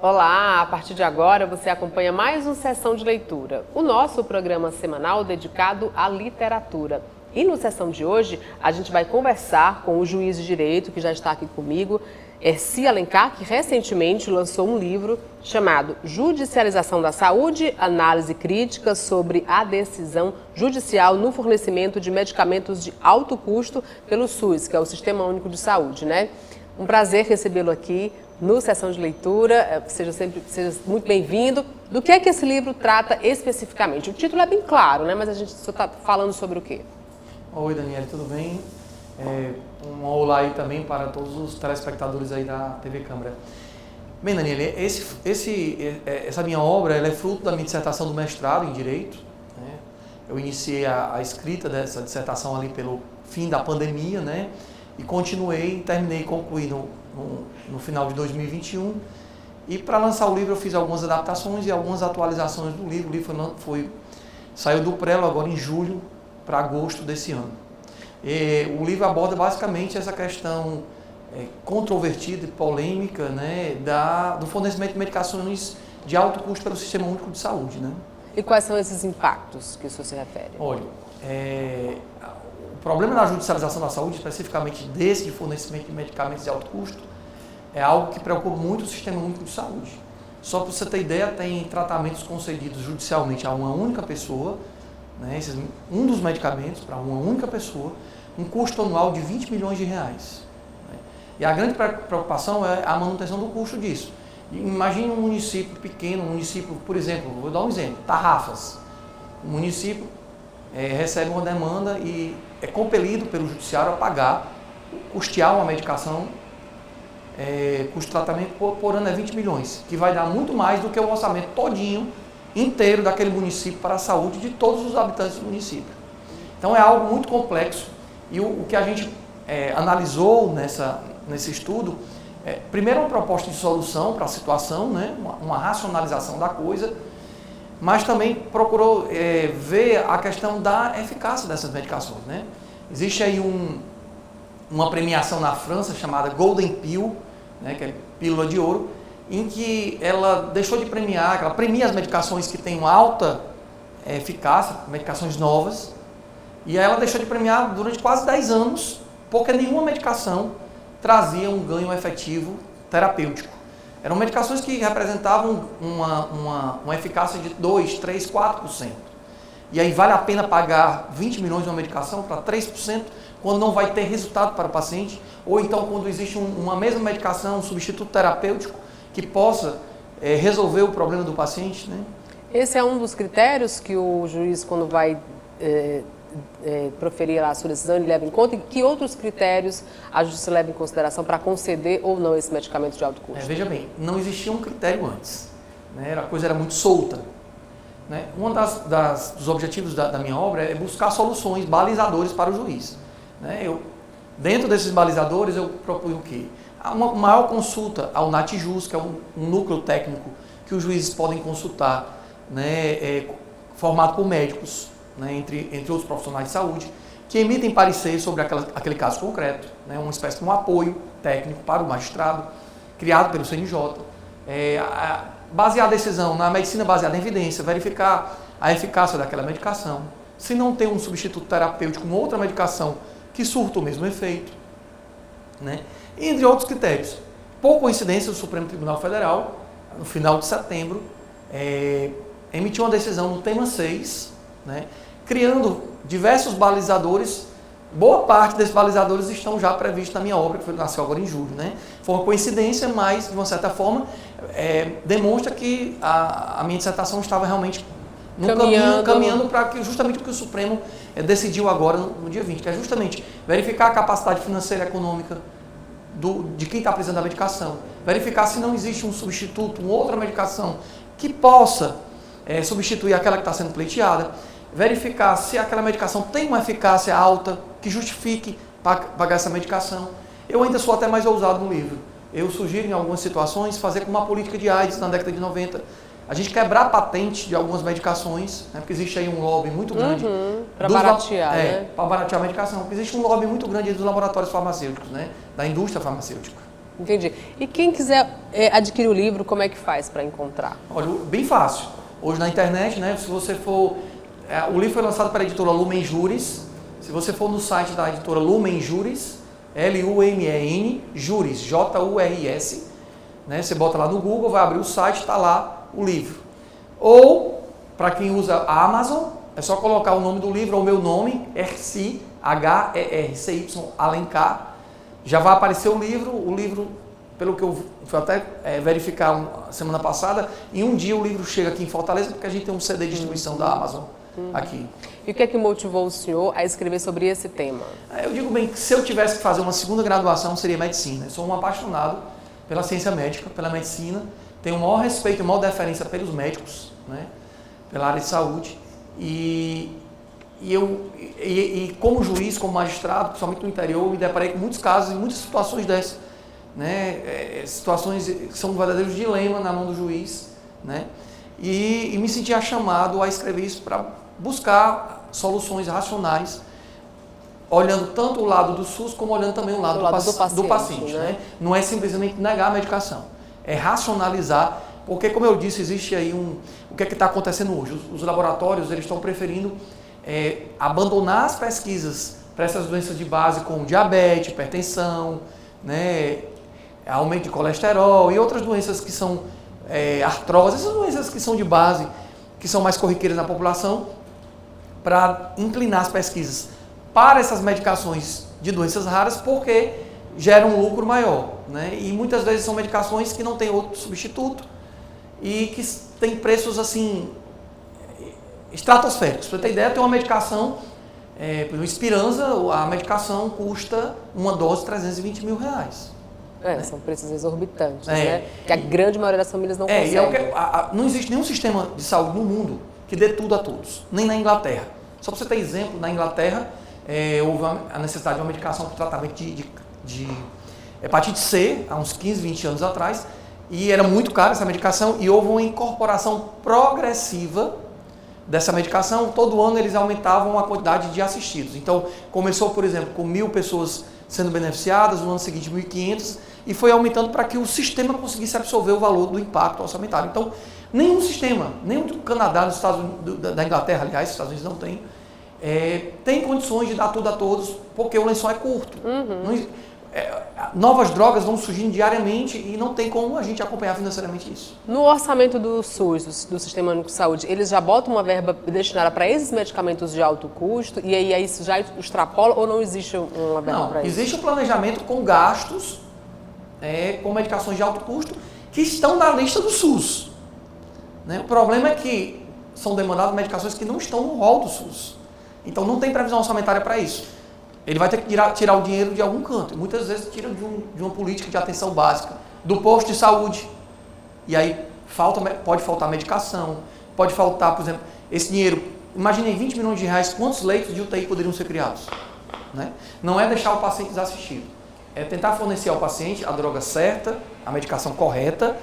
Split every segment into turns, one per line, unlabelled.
Olá, a partir de agora você acompanha mais uma sessão de leitura, o nosso programa semanal dedicado à literatura. E na sessão de hoje a gente vai conversar com o juiz de direito que já está aqui comigo, Hercy Alencar, que recentemente lançou um livro chamado Judicialização da Saúde, análise crítica sobre a decisão judicial no fornecimento de medicamentos de alto custo pelo SUS, que é o Sistema Único de Saúde, né? Um prazer recebê-lo aqui no Sessão de Leitura, seja muito bem-vindo. Do que é que esse livro trata especificamente? O título é bem claro, né? Mas a gente só está falando sobre o quê?
Oi, Daniela, tudo bem? Um olá aí também para todos os telespectadores aí da TV Câmara. Bem, Daniela, essa minha obra ela é fruto da minha dissertação do mestrado em Direito, né? Eu iniciei a escrita dessa dissertação ali pelo fim da pandemia, né? E continuei, terminei, concluí no final de 2021. E para lançar o livro eu fiz algumas adaptações e algumas atualizações do livro. O livro saiu do prelo agora em julho para agosto desse ano. O livro aborda basicamente essa questão controvertida e polêmica, né, do fornecimento de medicações de alto custo pelo Sistema Único de Saúde, né?
E quais são esses impactos que isso se refere?
Olha, o problema da judicialização da saúde, especificamente desse de fornecimento de medicamentos de alto custo, é algo que preocupa muito o Sistema Único de Saúde. Só para você ter ideia, tem tratamentos concedidos judicialmente a uma única pessoa, né, um dos medicamentos para uma única pessoa, um custo anual de 20 milhões de reais. Né? E a grande preocupação é a manutenção do custo disso. Imagine um município pequeno, por exemplo, vou dar um exemplo, Tarrafas. O município recebe uma demanda e é compelido pelo judiciário a pagar, custear uma medicação, custo de tratamento por ano é 20 milhões, que vai dar muito mais do que o orçamento todinho, inteiro daquele município para a saúde de todos os habitantes do município. Então é algo muito complexo e o que a gente analisou nesse estudo, primeiro uma proposta de solução para a situação, né, uma racionalização da coisa, mas também procurou ver a questão da eficácia dessas medicações, né? Existe aí uma premiação na França chamada Golden Pill, né, que é pílula de ouro, em que ela deixou de premiar, ela premia as medicações que têm uma alta eficácia, medicações novas, e ela deixou de premiar durante quase 10 anos, porque nenhuma medicação trazia um ganho efetivo terapêutico. Eram medicações que representavam uma eficácia de 2%, 3%, 4%. E aí vale a pena pagar 20 milhões de uma medicação para 3%, quando não vai ter resultado para o paciente, ou então quando existe uma mesma medicação, um substituto terapêutico, que possa resolver o problema do paciente, né?
Esse é um dos critérios que o juiz, quando vai proferir a sua decisão, ele leva em conta? E que outros critérios a justiça leva em consideração para conceder ou não esse medicamento de alto custo?
Veja bem, não existia um critério antes, né? A coisa era muito solta, né? Um dos objetivos da minha obra é buscar soluções, balizadores para o juiz, né? Dentro desses balizadores eu proponho o quê? Uma maior consulta ao NATJUS, que é um núcleo técnico que os juízes podem consultar, né, formado por médicos, né, entre outros profissionais de saúde, que emitem parecer sobre aquele caso concreto, né, uma espécie de um apoio técnico para o magistrado, criado pelo CNJ, basear a decisão na medicina baseada em evidência, verificar a eficácia daquela medicação, se não tem um substituto terapêutico com outra medicação que surta o mesmo efeito, né? Entre outros critérios. Por coincidência, o Supremo Tribunal Federal, no final de setembro, emitiu uma decisão no tema 6, né, criando diversos balizadores. Boa parte desses balizadores estão já previstos na minha obra, que nasceu agora em julho, né? Foi uma coincidência, mas, de uma certa forma, demonstra que a minha dissertação estava realmente caminhando para justamente o que o Supremo decidiu agora no dia 20, que é justamente verificar a capacidade financeira e econômica de quem está precisando da medicação, verificar se não existe um substituto, uma outra medicação que possa substituir aquela que está sendo pleiteada, verificar se aquela medicação tem uma eficácia alta que justifique pagar essa medicação. Eu ainda sou até mais ousado no livro. Eu sugiro em algumas situações fazer como uma política de AIDS na década de 90, a gente quebrar a patente de algumas medicações, né, porque existe aí um lobby muito grande.
Para baratear, né?
Para baratear a medicação. Porque existe um lobby muito grande dos laboratórios farmacêuticos, né, da indústria farmacêutica.
Entendi. E quem quiser adquirir o livro, como é que faz para encontrar?
Olha, bem fácil. Hoje na internet, né, se você for... o livro foi lançado pela editora Lumen Juris. Se você for no site da editora Lumen Juris, L-U-M-E-N, Juris, J-U-R-S, né, você bota lá no Google, vai abrir o site, está lá o livro. Ou, para quem usa a Amazon, é só colocar o nome do livro, ou o meu nome, Hercy, H-E-R-C-Y, Alencar. Já vai aparecer o livro, pelo que eu fui até verificar semana passada, em um dia o livro chega aqui em Fortaleza, porque a gente tem um CD de distribuição da Amazon aqui.
E o que é que motivou o senhor a escrever sobre esse tema?
Eu digo bem que se eu tivesse que fazer uma segunda graduação, seria medicina. Eu sou um apaixonado pela ciência médica, pela medicina, tenho o maior respeito e maior deferência pelos médicos, né, pela área de saúde. E como juiz, como magistrado, principalmente no interior, me deparei com muitos casos e muitas situações dessas, né? Situações que são verdadeiros dilemas na mão do juiz, né? E me sentia chamado a escrever isso para buscar soluções racionais, olhando tanto o lado do SUS como olhando também o lado do paciente, né? Não é simplesmente negar a medicação, é racionalizar, porque, como eu disse, existe aí o que é que está acontecendo hoje? Os laboratórios eles estão preferindo abandonar as pesquisas para essas doenças de base como diabetes, hipertensão, né, aumento de colesterol e outras doenças que são artrose, essas doenças que são de base, que são mais corriqueiras na população, para inclinar as pesquisas para essas medicações de doenças raras, porque geram um lucro maior, né? E muitas vezes são medicações que não têm outro substituto e que têm preços assim estratosféricos. Para você ter ideia, tem uma medicação, por exemplo, Spinraza, a medicação custa uma dose R$320 mil. Né?
São preços exorbitantes, né? Que a grande maioria das famílias não consegue.
Não existe nenhum sistema de saúde no mundo que dê tudo a todos, nem na Inglaterra. Só para você ter exemplo, na Inglaterra houve a necessidade de uma medicação para o tratamento de hepatite C, há uns 15, 20 anos atrás, e era muito cara essa medicação, e houve uma incorporação progressiva dessa medicação. Todo ano eles aumentavam a quantidade de assistidos. Então, começou, por exemplo, com 1.000 pessoas sendo beneficiadas, no ano seguinte 1.500, e foi aumentando para que o sistema conseguisse absorver o valor do impacto orçamentário. Então, nenhum sistema, nem o do Canadá, dos Estados Unidos, da Inglaterra, aliás, os Estados Unidos não tem condições de dar tudo a todos, porque o lençol é curto. Novas drogas vão surgindo diariamente e não tem como a gente acompanhar financeiramente isso.
No orçamento do SUS, do Sistema Único de Saúde, eles já botam uma verba destinada para esses medicamentos de alto custo e aí isso já extrapola ou não existe uma verba para isso?
Existe um planejamento com gastos com medicações de alto custo que estão na lista do SUS. Né? O problema é que são demandadas medicações que não estão no rol do SUS. Então não tem previsão orçamentária para isso. Ele vai ter que tirar o dinheiro de algum canto. E muitas vezes tira de uma política de atenção básica, do posto de saúde. E aí pode faltar medicação, pode faltar, por exemplo, esse dinheiro. Imaginei 20 milhões de reais, quantos leitos de UTI poderiam ser criados? Né? Não é deixar o paciente desassistido. É tentar fornecer ao paciente a droga certa, a medicação correta,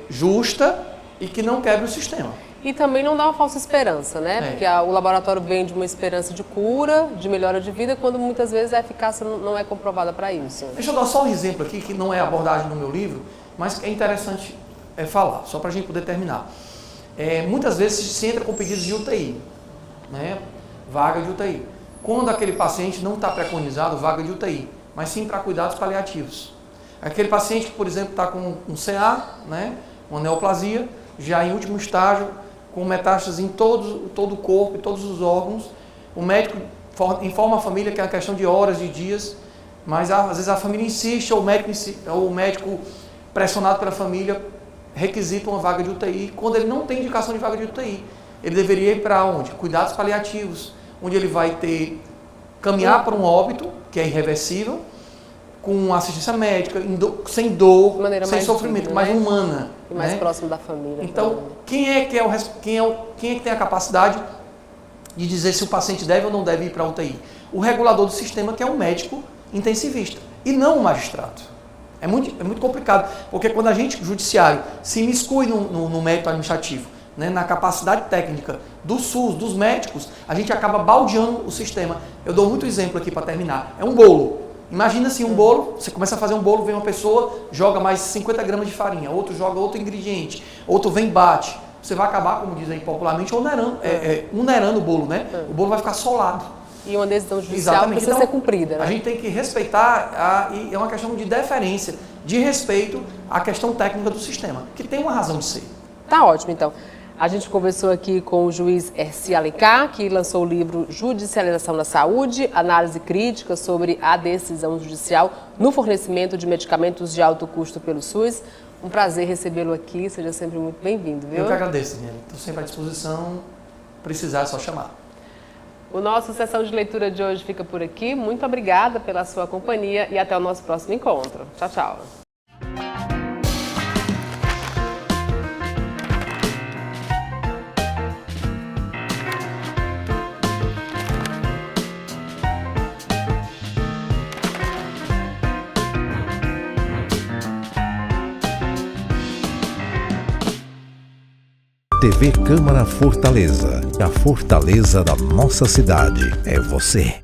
justa e que não quebre o sistema.
E também não dá uma falsa esperança, né? Porque o laboratório vende uma esperança de cura, de melhora de vida, quando muitas vezes a eficácia não é comprovada para isso.
Deixa eu dar só um exemplo aqui, que não é abordagem no meu livro, mas é interessante falar, só para a gente poder terminar. Muitas vezes se entra com pedidos de UTI, né? Vaga de UTI. Quando aquele paciente não está preconizado vaga de UTI, mas sim para cuidados paliativos. Aquele paciente que, por exemplo, está com um CA, né? Uma neoplasia, já em último estágio, com metástases em todo o corpo e todos os órgãos, o médico informa a família que é uma questão de horas, de dias, mas às vezes a família insiste, ou o médico pressionado pela família requisita uma vaga de UTI, quando ele não tem indicação de vaga de UTI. Ele deveria ir para onde? Cuidados paliativos, onde ele vai caminhar para um óbito, que é irreversível, com assistência médica, sem dor, sem sofrimento, mais humana.
E mais próximo da família.
Então, quem é que tem a capacidade de dizer se o paciente deve ou não deve ir para a UTI? O regulador do sistema, que é um médico intensivista, e não o magistrado. É muito complicado, porque quando a gente, judiciário, se miscui no mérito administrativo, né, na capacidade técnica do SUS, dos médicos, a gente acaba baldeando o sistema. Eu dou muito exemplo aqui para terminar. É um bolo. Imagina assim um bolo, você começa a fazer um bolo, vem uma pessoa, joga mais 50 gramas de farinha, outro joga outro ingrediente, outro vem e bate. Você vai acabar, como diz aí popularmente, onerando o bolo, né? O bolo vai ficar solado.
E uma decisão judicial precisa ser cumprida, né?
A gente tem que respeitar, e é uma questão de deferência, de respeito à questão técnica do sistema, que tem uma razão de ser.
Tá ótimo, então. A gente conversou aqui com o juiz Hercy Alencar, que lançou o livro Judicialização da Saúde, análise crítica sobre a decisão judicial no fornecimento de medicamentos de alto custo pelo SUS. Um prazer recebê-lo aqui, seja sempre muito bem-vindo, viu?
Eu que agradeço, Daniela. Estou sempre à disposição, precisar é só chamar.
O nosso Sessão de Leitura de hoje fica por aqui. Muito obrigada pela sua companhia e até o nosso próximo encontro. Tchau, tchau.
TV Câmara Fortaleza. A fortaleza da nossa cidade é você.